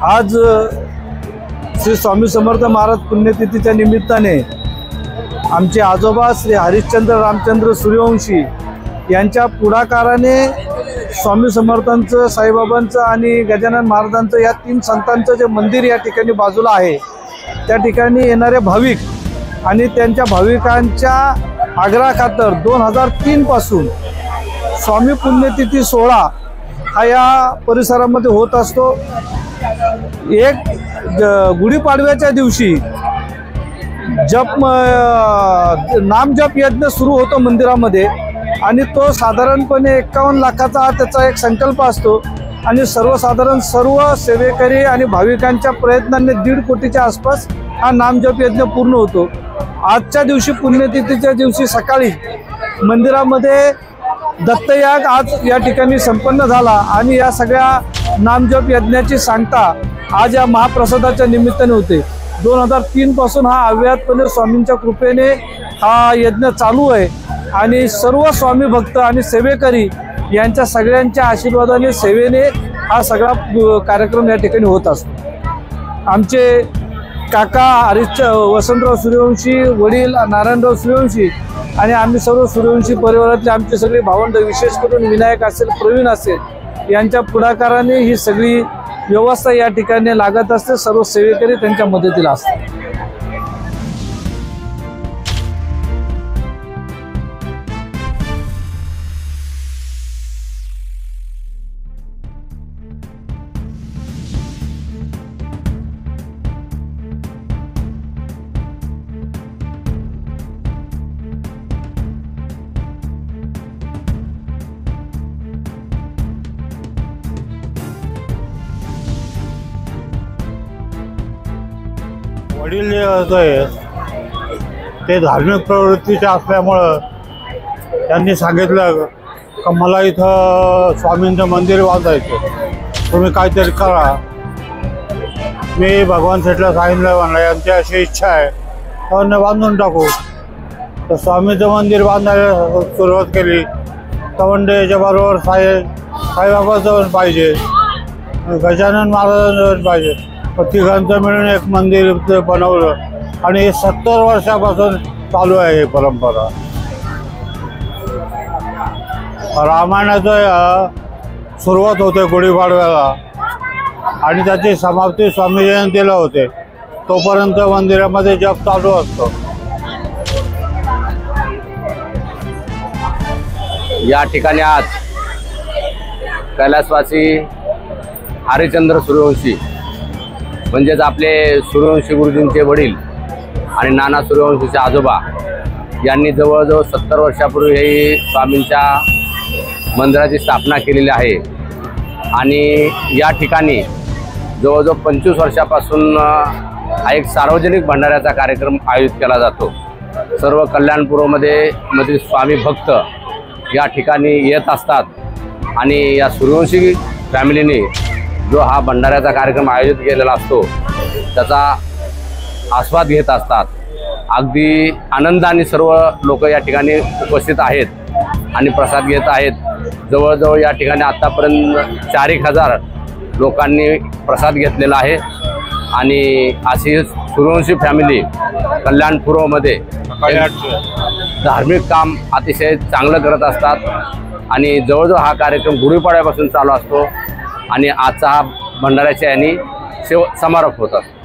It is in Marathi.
आज श्री स्वामी समर्थ महाराज पुण्यतिथीच्या निमित्ताने आमचे आजोबा श्री हरिश्चंद्र रामचंद्र सूर्यवंशी यांच्या पुढाकाराने स्वामी समर्थांचं, साईबाबांचं आणि गजानन महाराजांचं या तीन संतांचं जे मंदिर या ठिकाणी बाजूला आहे, त्या ठिकाणी येणारे भाविक आणि त्यांच्या भाविकांच्या आग्रहाखातर 2003 पासून स्वामी पुण्यतिथी सोहळा हा या परिसरामध्ये होत असतो। एक गुढीपाडव्याच्या दिवशी नाम जप यज्ञ सुरू होतो मंदिरामध्ये आणि तो साधारणपणे 51 लाखाचा त्याचा एक संकल्प असतो आणि सर्वसाधारण सर्व सेवेकरी आणि भाविकांच्या प्रयत्नांनी 1.5 कोटीच्या आसपास हा नामजप यज्ञ पूर्ण होतो। आजच्या दिवशी पुण्यतिथीच्या दिवशी सकाळी मंदिरामध्ये दत्तयाग आज या ठिकाणी संपन्न झाला आणि या सगळ्या नामजप यज्ञाची सांगता आज या महाप्रसादाच्या निमित्ताने होते। 2003 पासून हा अव्याहतपणे स्वामींच्या कृपेने हा यज्ञ चालू आहे आणि सर्व स्वामी भक्त आणि सेवेकरी यांच्या सगळ्यांच्या आशीर्वादाने, सेवेने हा सगळा कार्यक्रम या ठिकाणी होत असतो। आमचे काका वसंतराव सूर्यवंशी, वडील नारायणराव सूर्यवंशी आणि आम्ही सर्व सूर्यवंशी परिवारातले आमचे सगळे भावंड, विशेष करून विनायक असेल, प्रवीण असेल, यांच्या पुढाकाराने ही सगळी व्यवस्था या ठिकाणी लागत असते। सर्व सेवेकरी त्यांच्या मदतीला असतात। वडील जे होते ते धार्मिक प्रवृत्तीचे असल्यामुळं त्यांनी सांगितलं की मला इथं स्वामींचं मंदिर बांधायचं, तुम्ही काहीतरी करा। मी भगवान शेठला सांगितलं, म्हणलं यांची अशी इच्छा आहे तर बांधून टाकू। तर स्वामीचं मंदिर बांधायला सुरुवात केली तर म्हणजे याच्याबरोबर साईबाबाचं पण पाहिजे, गजानन महाराजांचं पण पाहिजे। तिघांचं मिळून एक मंदिर बनवलं आणि 70 वर्षापासून चालू आहे ही परंपरा। रामायणाचं सुरुवात होते गुढीपाडव्याला आणि त्याची समाप्ती स्वामी जयंतीला होते, तोपर्यंत मंदिरामध्ये जप चालू असतो। या ठिकाणी आज कैलासवासी हरिश्चंद्र सूर्यवंशी म्हणजेच आपले सूर्यवंशी गुरुजींचे वडील आणि नाना सूर्यवंशीचे आजोबा यांनी जवळजवळ 70 वर्षापूर्वी हे स्वामींच्या मंदिराची स्थापना केलेली आहे आणि या ठिकाणी जवळजवळ 25 वर्षापासून हा एक सार्वजनिक भंडाऱ्याचा कार्यक्रम आयोजित केला जातो। सर्व कल्याणपूरमध्ये स्वामी भक्त या ठिकाणी येत असतात आणि या सूर्यवंशी फॅमिलीने जो हा भंडाऱ्याचा कार्यक्रम आयोजित केलेला असतो त्याचा आस्वाद घेत असतात। अगदी आनंदाने सर्व लोक या ठिकाणी उपस्थित आहेत आणि प्रसाद घेत आहेत। जवळजवळ या ठिकाणी आतापर्यंत 4,000 लोकांनी प्रसाद घेतलेला आहे आणि अशी सूर्यवंशी फॅमिली कल्याणपूर्वमध्ये धार्मिक काम अतिशय चांगलं करत असतात आणि जवळजवळ हा कार्यक्रम गुढीपाडव्यापासून चालू असतो आणि आजचा हा भंडाऱ्याच्या यांनी समारोप होत असतो।